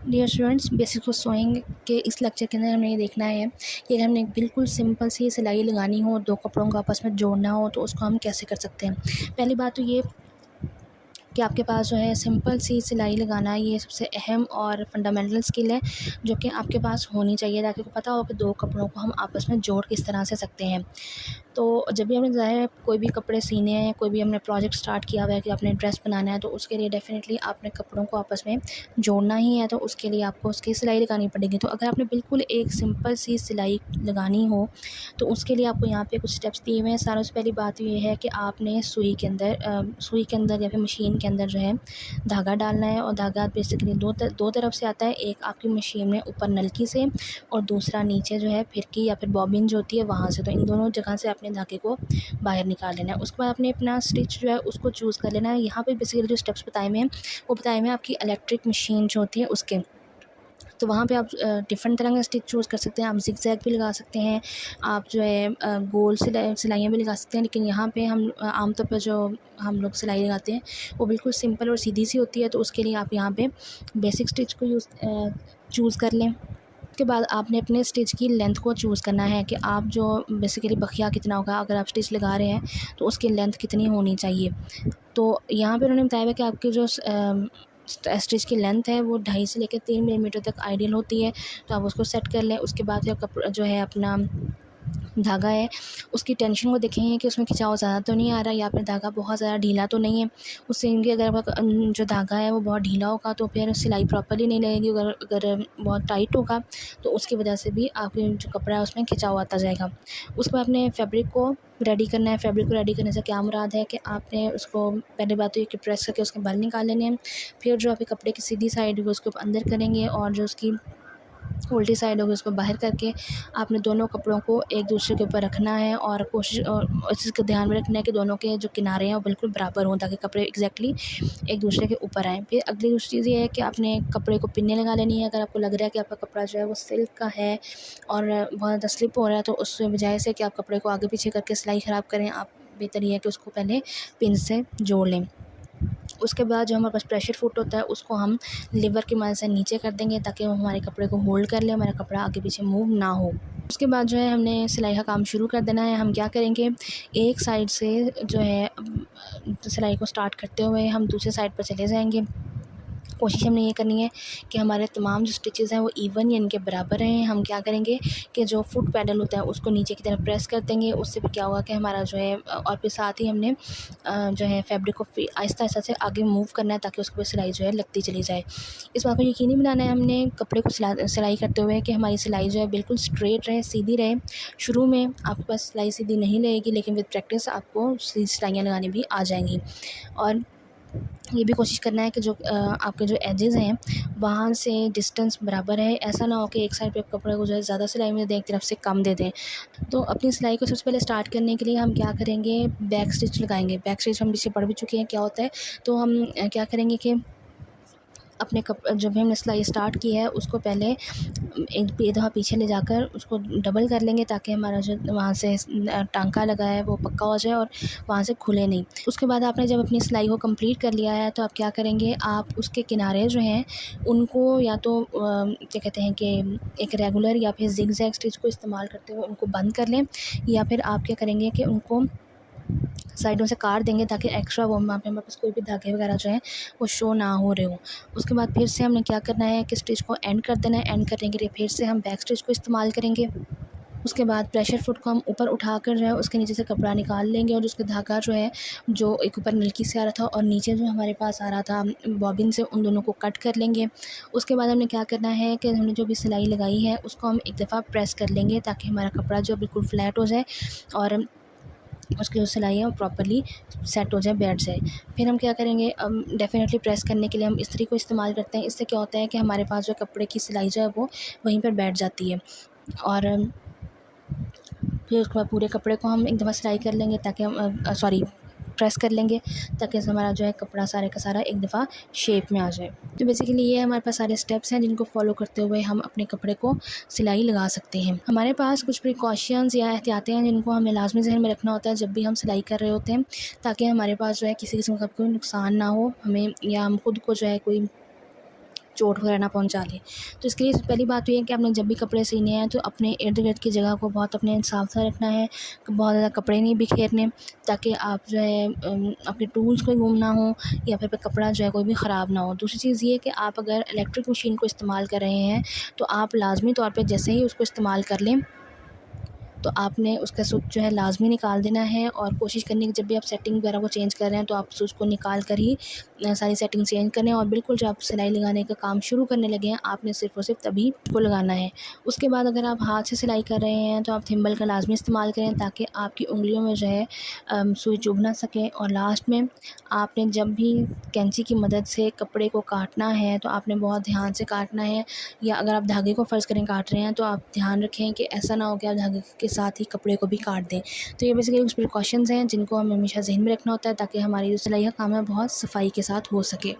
Dear students, basics of sewing के इस lecture के अंदर हमें ये देखना है कि अगर हमने बिल्कुल सिंपल सी सिलाई लगानी हो, दो कपड़ों को आपस में जोड़ना हो तो उसको हम कैसे कर सकते हैं। पहली बात तो ये कि आपके पास जो है सिंपल सी सिलाई लगाना, ये सबसे अहम और फंडामेंटल स्किल है जो कि आपके पास होनी चाहिए ताकि आपको पता हो कि दो कपड़ों को हम आपस में जोड़ किस तरह से सकते हैं। तो जब भी हमने ज़ाहिर है कोई भी कपड़े सीने हैं, कोई भी हमने प्रोजेक्ट स्टार्ट किया हुआ है कि आपने ड्रेस बनाना है, तो उसके लिए डेफ़िनेटली आपने कपड़ों को आपस में जोड़ना ही है, तो उसके लिए आपको उसकी सिलाई लगानी पड़ेगी। तो अगर आपने बिल्कुल एक सिंपल सी सिलाई लगानी हो तो उसके लिए आपको यहाँ पे कुछ स्टेप्स दिए हुए हैं। सारों से पहली बात ये है कि आपने सुई के अंदर या फिर मशीन के अंदर जो है धागा डालना है, और धागा बेसिकली दो तरफ से आता है। एक आपकी मशीन में ऊपर नलकी से और दूसरा नीचे जो है फिरकी या फिर बॉबिन जो होती है वहाँ से। तो इन दोनों जगह से आपने धागे को बाहर निकाल लेना है। उसके बाद आपने अपना स्टिच जो है उसको चूज़ कर लेना है। यहाँ पे बेसिकली जो स्टेप्स बताए हुए हैं वो बताए हुए हैं आपकी इलेक्ट्रिक मशीन जो होती है उसके। तो वहाँ पे आप डिफरेंट तरह का स्टिच चूज़ कर सकते हैं। आप ज़िग-ज़ैग भी लगा सकते हैं, आप जो है गोल सिलाइयाँ भी लगा सकते हैं। लेकिन यहाँ पे हम आमतौर पर जो हम लोग सिलाई लगाते हैं वो बिल्कुल सिंपल और सीधी सी होती है, तो उसके लिए आप यहाँ पे बेसिक स्टिच को चूज़ कर लें। उसके बाद आपने अपने स्टिच की लेंथ को चूज़ करना है कि आप जो बेसिकली बखिया कितना होगा, अगर आप स्टिच लगा रहे हैं तो उसकी लेंथ कितनी होनी चाहिए। तो यहाँ पे उन्होंने बताया हुआ कि आपकी जो स्टिच की लेंथ है वो 2.5 से लेकर 3 मिलीमीटर तक आइडियल होती है, तो आप उसको सेट कर लें। उसके बाद जो कपड़ा जो है अपना धागा है उसकी टेंशन को देखें कि उसमें खिंचाव ज़्यादा तो नहीं आ रहा, या फिर धागा बहुत ज़्यादा ढीला तो नहीं है। उससे इनके अगर जो धागा है वो बहुत ढीला होगा तो फिर सिलाई प्रॉपर्ली नहीं लगेगी। अगर अगर बहुत टाइट होगा तो उसकी वजह से भी आपके जो कपड़ा है उसमें खिंचाव आता जाएगा। उसके बाद अपने फैब्रिक को रेडी करना है। फैब्रिक को रेडी करने से क्या मुराद है कि आपने उसको पहले बात तो ये कि प्रेस करके उसके बाल निकाल लेने हैं। फिर जो आपके कपड़े की सीधी साइड होगी उसको अंदर करेंगे, और जो उसकी उल्टी साइड होगी उसको बाहर करके आपने दोनों कपड़ों को एक दूसरे के ऊपर रखना है, और कोशिश और इस चीज़ को ध्यान में रखना है कि दोनों के जो किनारे हैं वो बिल्कुल बराबर हों ताकि कपड़े एग्जैक्टली एक दूसरे के ऊपर आएँ। फिर अगली दूसरी चीज़ ये है कि आपने कपड़े को पिन्ने लगा लेनी है। अगर आपको लग रहा है कि आपका कपड़ा जो है वो सिल्क का है और बहुत ज़्यादा स्लिप हो रहा है, तो उस बजाय से कि आप कपड़े को आगे पीछे करके सिलाई ख़राब करें, आप बेहतर ये है कि उसको पहले पिन से जोड़ लें। उसके बाद जो हमारे पास प्रेशर फुट होता है उसको हम लीवर की मदद से नीचे कर देंगे ताकि वो हमारे कपड़े को होल्ड कर ले, हमारा कपड़ा आगे पीछे मूव ना हो। उसके बाद जो है हमने सिलाई का काम शुरू कर देना है। हम क्या करेंगे, एक साइड से जो है सिलाई को स्टार्ट करते हुए हम दूसरे साइड पर चले जाएंगे। कोशिश हमने ये करनी है कि हमारे तमाम जो स्टिचेस हैं वो इवन यानी कि बराबर रहें। हम क्या करेंगे कि जो फुट पैडल होता है उसको नीचे की तरफ प्रेस कर देंगे। उससे भी क्या होगा कि हमारा जो है और फिर साथ ही हमने जो है फैब्रिक को आहिस्ता आहिस्ता से आगे मूव करना है ताकि उसके ऊपर सिलाई जो है लगती चली जाए। इस बात को यकीनी बनाना है हमने कपड़े को सिलाई करते हुए कि हमारी सिलाई जो है बिल्कुल स्ट्रेट रहे, सीधी रहे। शुरू में आपके पास सिलाई सीधी नहीं लगेगी, लेकिन विद प्रैक्टिस आपको सिलाइयाँ लगानी भी आ जाएंगी। और ये भी कोशिश करना है कि जो आपके जो एजेस हैं वहाँ से डिस्टेंस बराबर है। ऐसा ना हो कि एक साइड पे कपड़े को जो है ज़्यादा सिलाई में दें, एक तरफ से कम दे दें। तो अपनी सिलाई को सबसे पहले स्टार्ट करने के लिए हम क्या करेंगे, बैक स्टिच लगाएंगे। बैक स्टिच हम पीछे पढ़ भी चुके हैं क्या होता है। तो हम क्या करेंगे कि अपने जब भी हमने सिलाई स्टार्ट की है उसको पहले एक दफ़ा पीछे ले जाकर उसको डबल कर लेंगे ताकि हमारा जो वहाँ से टांका लगा है वो पक्का हो जाए और वहाँ से खुले नहीं। उसके बाद आपने जब अपनी सिलाई को कंप्लीट कर लिया है तो आप क्या करेंगे, आप उसके किनारे जो हैं उनको या तो क्या कहते हैं कि एक रेगुलर या फिर जिग-जैग स्टिच को इस्तेमाल करते हुए उनको बंद कर लें, या फिर आप क्या करेंगे कि उनको साइडों से काट देंगे ताकि एक्स्ट्रा वो वहाँ पे हमारे पास कोई भी धागे वगैरह जो हैं वो शो ना हो रहे हों। उसके बाद फिर से हमने क्या करना है कि स्टिच को एंड कर देना है। एंड करने के लिए फिर से हम बैक स्टिच को इस्तेमाल करेंगे। उसके बाद प्रेशर फुट को हम ऊपर उठाकर जो है उसके नीचे से कपड़ा निकाल लेंगे, और उसका धागा जो है जो एक ऊपर नलकी से आ रहा था और नीचे जो हमारे पास आ रहा था बॉबिन से, उन दोनों को कट कर लेंगे। उसके बाद हमने क्या करना है कि हमने जो भी सिलाई लगाई है उसको हम एक दफ़ा प्रेस कर लेंगे ताकि हमारा कपड़ा जो बिल्कुल फ्लैट हो जाए और उसकी जो सिलाई है वो प्रॉपर्ली सेट हो जाए, बैठ जाए। फिर हम क्या करेंगे, डेफ़िनेटली प्रेस करने के लिए हम इस्त्री को इस्तेमाल करते हैं। इससे क्या होता है कि हमारे पास जो कपड़े की सिलाई जो है वो वहीं पर बैठ जाती है। और फिर उसके बाद पूरे कपड़े को हम एक दफ़ा सिलाई कर लेंगे ताकि हम प्रेस कर लेंगे ताकि हमारा जो है कपड़ा सारे का सारा एक दफ़ा शेप में आ जाए। तो बेसिकली ये हमारे पास सारे स्टेप्स हैं जिनको फॉलो करते हुए हम अपने कपड़े को सिलाई लगा सकते हैं। हमारे पास कुछ प्रिकॉशंस या एहतियातें हैं जिनको हमें लाजमी ज़हन में रखना होता है जब भी हम सिलाई कर रहे होते हैं, ताकि हमारे पास जो है किसी किस्म का कोई नुकसान ना हो हमें, या हम खुद को जो है कोई चोट वगैरह ना पहुँचा ले। तो इसके लिए पहली बात तो ये है कि आपने जब भी कपड़े सीने हैं तो अपने इर्द-गिर्द की जगह को बहुत अपने साफ-सुथरा रखना है, बहुत ज़्यादा कपड़े नहीं बिखेरने, ताकि आप जो है अपने टूल्स कोई गुम ना हो या फिर कपड़ा जो है कोई भी ख़राब ना हो। दूसरी चीज़ ये है कि आप अगर इलेक्ट्रिक मशीन को इस्तेमाल कर रहे हैं तो आप लाज़मी तौर पे जैसे ही उसको इस्तेमाल कर लें तो आपने उसका स्विच जो है लाज़मी निकाल देना है, और कोशिश करनी कि जब भी आप सेटिंग वगैरह को चेंज कर रहे हैं तो आप स्विच को निकाल कर ही सारी सेटिंग चेंज करें, और बिल्कुल जब आप सिलाई लगाने का काम शुरू करने लगे हैं आपने सिर्फ़ और सिर्फ तभी को लगाना है। उसके बाद अगर आप हाथ से सिलाई कर रहे हैं तो आप थिम्बल का लाज़मी इस्तेमाल करें, ताकि आपकी उंगलियों में जो है सुई चुभ ना सके। और लास्ट में आपने जब भी कैंची की मदद से कपड़े को काटना है तो आपने बहुत ध्यान से काटना है, या अगर आप धागे को फ़र्ज़ करें काट रहे हैं तो आप ध्यान रखें कि ऐसा ना हो कि आप धागे के साथ ही कपड़े को भी काट दें। तो ये बेसिकली कुछ प्रिकॉशंस हैं जिनको हमें हमेशा ज़हन में रखना होता है, ताकि हमारी जो सिलाई का काम है बहुत सफाई के साथ हो सके।